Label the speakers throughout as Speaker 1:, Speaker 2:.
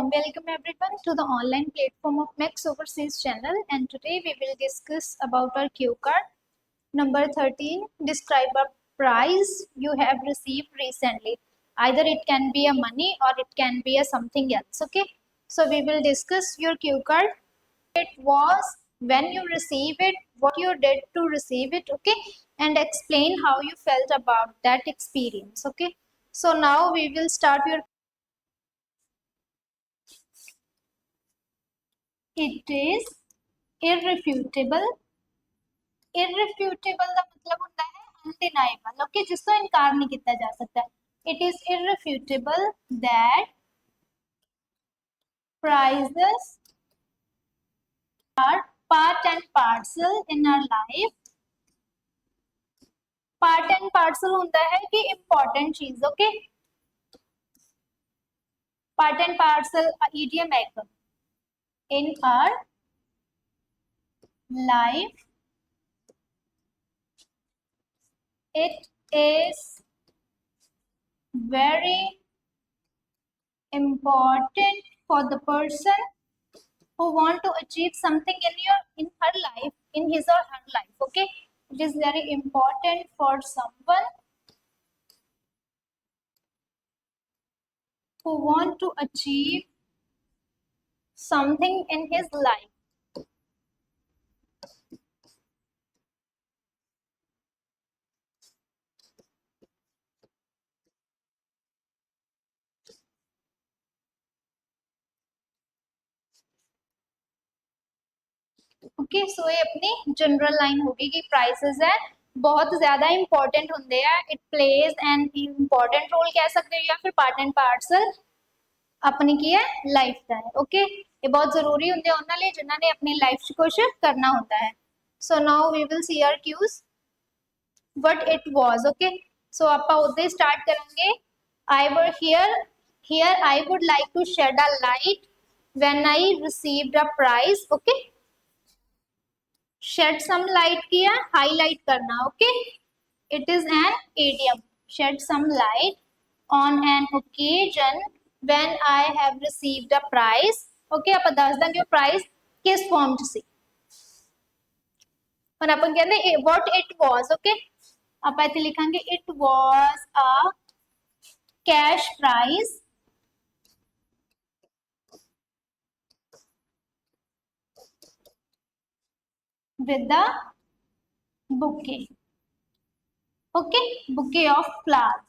Speaker 1: welcome everyone to the online platform of Max Overseas channel, and today we will discuss about our cue card. Number 13, describe a prize you have received recently. Either it can be a money or it can be a something else, okay? So we will discuss your cue card. It was, when you receive it, what you did to receive it, okay? And explain how you felt about that experience, okay? So now we will start your. It is irrefutable. Irrefutable का मतलब होता है undeniable, okay, जिसको इनकार नहीं किया जा सकता. It is irrefutable that prizes are part and parcel in our life. Part and parcel होता है कि important चीज, okay? Part and parcel idiom है in our life. It is very important for the person who want to achieve something in her life, in his or her life, okay? It is very important for someone who want to achieve something in his life. Okay so ये अपनी general line होगी कि prices है बहुत ज्यादा important होंगे है. It plays an important role कह सकते हो या फिर पार्ट एंड पार्सल अपनी की है लाइफ का है. ओके ये बहुत जरूरी होंगे उन्होंने जिन्होंने अपनी लाइफ च कुछ करना होता है. So now we will see our cues what it was. Okay, so ਆਪਾਂ ਉਦੋਂ start ਕਰਾਂਗੇ. I were here I would like to shed a light when I received a prize. Okay, shed some light किया highlight करना. Okay, it is an idiom. Shed some light on an occasion when I have received a prize. Okay, ਆਪਾਂ ਦੱਸ ਦਾਂਗੇ ਉਹ prize ਕਿਸ farm ਚ ਸੀ. ਹੁਣ ਆਪਾਂ ਕਹਿੰਦੇ what it was. Okay, ਆਪਾਂ ਇੱਥੇ ਲਿਖਾਂਗੇ it was a cash prize with the bouquet. Okay, bouquet of flowers.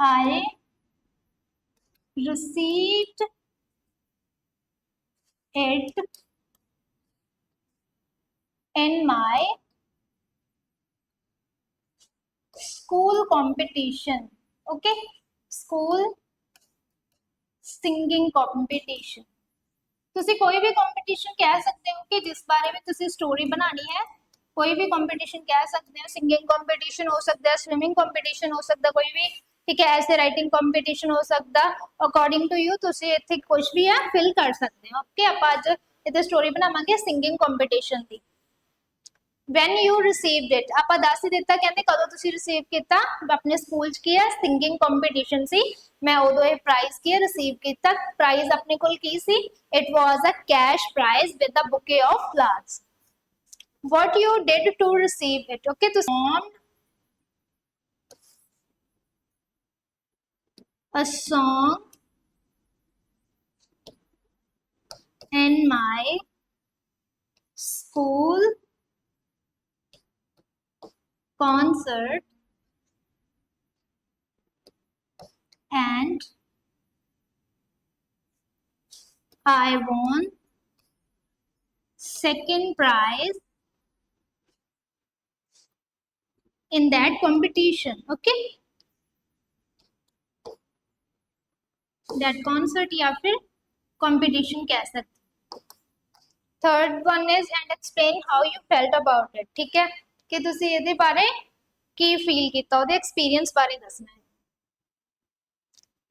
Speaker 1: I received it in my school competition. Okay, school singing competition. ਤੁਸੀਂ ਕੋਈ ਵੀ ਕੰਪੀਟੀਸ਼ਨ ਕਹਿ ਸਕਦੇ ਹੋ ਕਿ ਜਿਸ ਬਾਰੇ ਵਿੱਚ ਤੁਸੀਂ ਸਟੋਰੀ ਬਣਾਣੀ ਹੈ. ਕੋਈ ਵੀ ਕੰਪੀਟੀਸ਼ਨ ਕਹਿ ਸਕਦੇ ਹੋ. ਸਿੰਗਿੰਗ ਕੰਪੀਟੀਸ਼ਨ ਹੋ ਸਕਦਾ ਹੈ, ਸਵਿਮਿੰਗ ਕੰਪੀਟੀਸ਼ਨ ਹੋ ਸਕਦਾ, ਕੋਈ ਵੀ ਠੀਕ ਹੈ, ਐਸੇ ਰਾਈਟਿੰਗ ਕੰਪੀਟੀਸ਼ਨ ਹੋ ਸਕਦਾ. ਅਕੋਰਡਿੰਗ ਟੂ ਯੂ ਤੁਸੀਂ ਇੱਥੇ ਕੁਝ ਵੀ ਹੈ ਫਿਲ ਕਰ ਸਕਦੇ ਹੋ. ਓਕੇ ਆਪਾਂ ਅੱਜ ਇੱਥੇ ਸਟੋਰੀ ਬਣਾਵਾਂਗੇ singing competition the. when you received it ਆਪਾਂ ਦੱਸ ਹੀ ਦਿੱਤਾ ਕਹਿੰਦੇ ਕਦੋਂ ਤੁਸੀਂ ਰਿਸੀਵ ਕੀਤਾ. ਆਪਣੇ ਸਕੂਲ ਚ ਕੀ ਹੈ ਸਿੰਗਿੰਗ ਕੰਪੀਟੀਸ਼ਨ ਸੀ. ਮੈਂ ਉਦੋਂ ਇਹ ਪ੍ਰਾਈਜ਼ ਕੀ ਰਿਸੀਵ ਕੀਤਾ. ਪ੍ਰਾਈਜ਼ ਆਪਣੇ ਕੋਲ ਕੀ ਸੀ. it was a cash prize with a bouquet of flowers. what you did to receive it. okay ਤੁਸੀਂ performed a song in my school concert and I won second prize in that competition. Okay, that concert या फिर competition कह सकते. Third one is and explain how you felt about it. ठीक है कि ਤੁਸੀਂ ਇਹਦੇ ਬਾਰੇ ਕੀ ਫੀਲ ਕੀਤਾ, ਉਹਦੇ ਐਕਸਪੀਰੀਅੰਸ ਬਾਰੇ ਦੱਸਣਾ ਹੈ.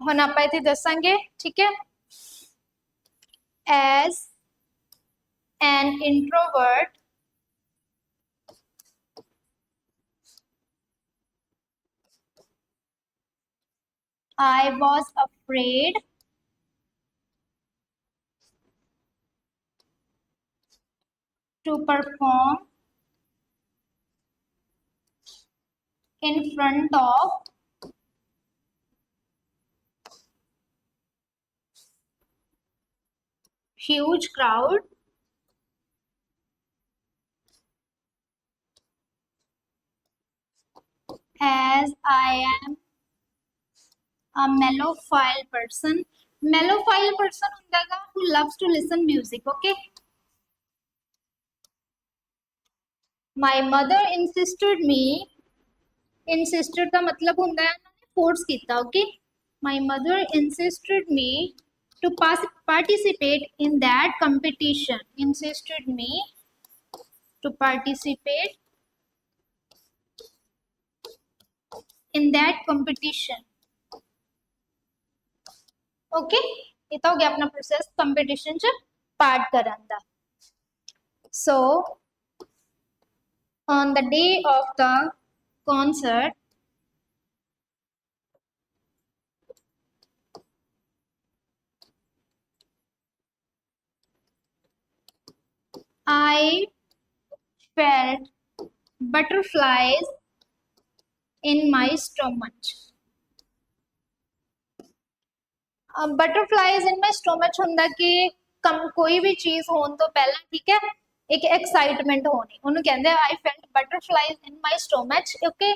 Speaker 1: ਹੁਣ ਆਪਾਂ ਇੱਥੇ ਦੱਸਾਂਗੇ. ਠੀਕ ਹੈ, as an introvert I was afraid to perform in front of huge crowd as I am a mellophile person. Mellophile person ਹੁੰਦਾ who loves to listen music. Okay. My mother insisted का मतलब ਹੁੰਦਾ है force किया. Okay. My mother insisted me to participate in that competition. Insisted me to participate in that competition. Okay. इतना हो गया अपना प्रोसेस कंपटीशन च पार्ट करन दा. So on the day of the concert, I felt butterflies in my stomach. Butterflies in my stomach ਹੁੰਦਾ कि कोई भी चीज होने तो पहला ठीक है एक एक्साइटमेंट होनी उन्होंने कहते हैं I felt butterflies in my stomach. Okay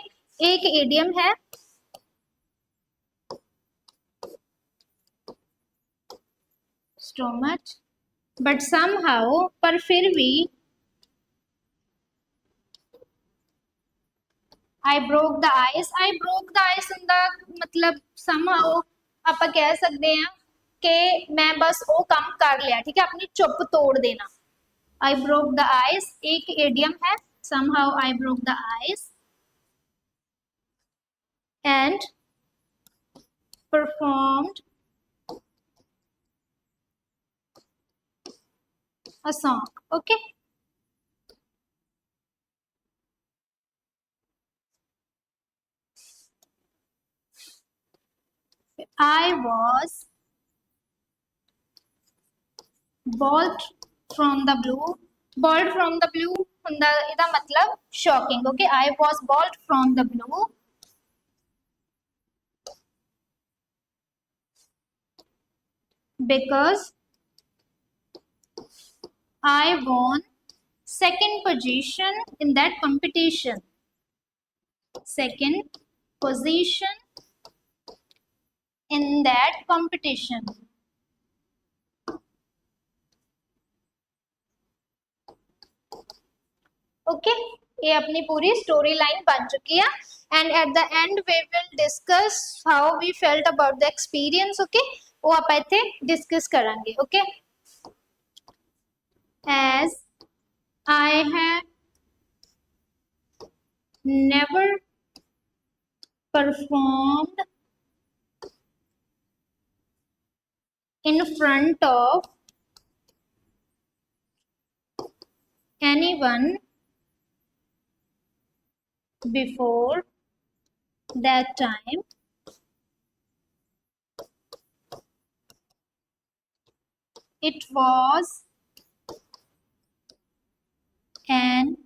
Speaker 1: एक इडियम है stomach but somehow पर फिर भी I broke the ice. I broke the ice ਹੁੰਦਾ मतलब somehow ਆਪਾਂ ਕਹਿ ਸਕਦੇ ਹਾਂ कि मैं बस वो काम कर लिया ठीक है अपनी चुप तोड़ देना. I broke the ice एक idiom है somehow I broke the ice and performed a song. Okay. I was bolt from the blue. Bolt from the blue ਹੁੰਦਾ ਇਹਦਾ मतलब shocking. Okay. I was bolt from the blue because I won second position in that competition. Second position in that competition. Okay, ये अपनी पूरी story line बन चुकी है and at the end we will discuss how we felt about the experience. Okay, वो आप इत्थे discuss करेंगे. Okay, as I have never performed in front of anyone before that time, it was an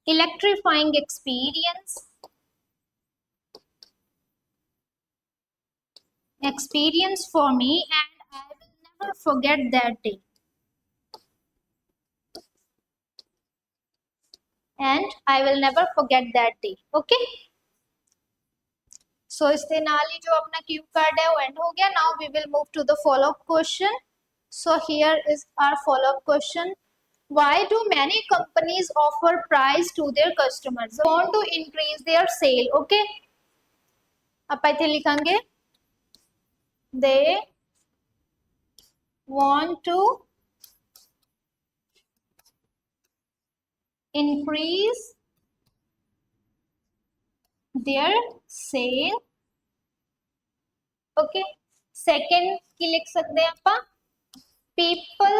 Speaker 1: electrifying experience for me and I will never forget that day. And I will never forget that day. Okay. So इसके नाल ही जो अपना cue card है वो end हो गया. Now we will move to the follow up question. So here is our follow up question. Why do many companies offer price to their customers? They want to increase their sale. Okay. आप इत्थे लिखेंगे. They want to increase their sale. Okay. Second की लिख सकते हैं आप people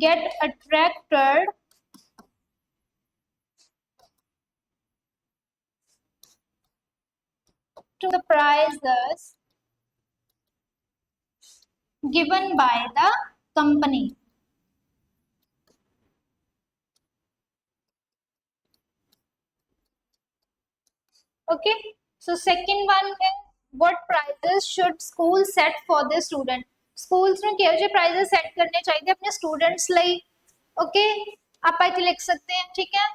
Speaker 1: get attracted to the prizes given by the company. Okay, so second one is what prizes should school set for the student. Schools में क्या जो prizes set करने चाहिए अपने students ਲਈ. Okay, आप इथे लिख सकते हैं, ठीक है.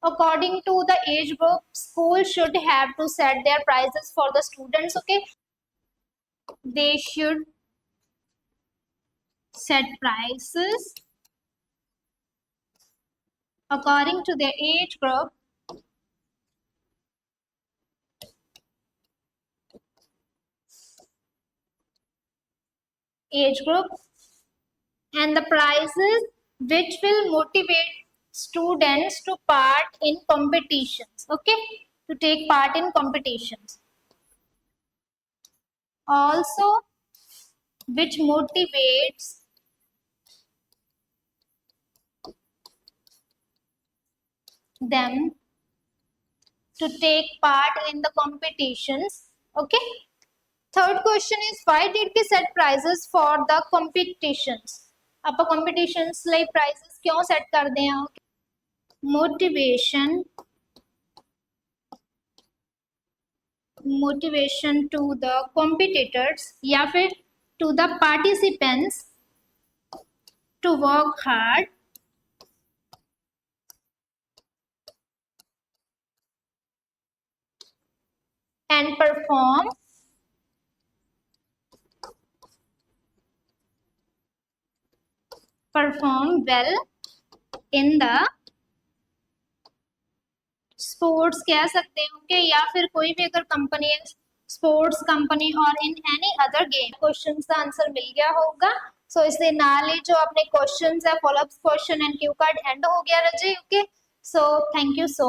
Speaker 1: According to the age group, school should have to set their prizes for the students. Okay, they should set prices according to their age group. And the prizes which will motivate students to part in competitions. Okay, to take part in competitions. Also, which motivates them to take part in the competitions. Okay. Third question is why did we set prizes for the competitions? आप competitions like prizes क्यों set कर दें? Motivation to the competitors या फिर to the participants to work hard and perform well in the sports कह सकते हैं. Okay, या फिर कोई भी अगर कंपनी है स्पोर्ट्स कंपनी और in any other game. Questions का आंसर मिल गया होगा. सो इससे नाल ही जो अपने क्वेश्चंस है follow up question and Q card and हो गया रजे. Okay, so thank you so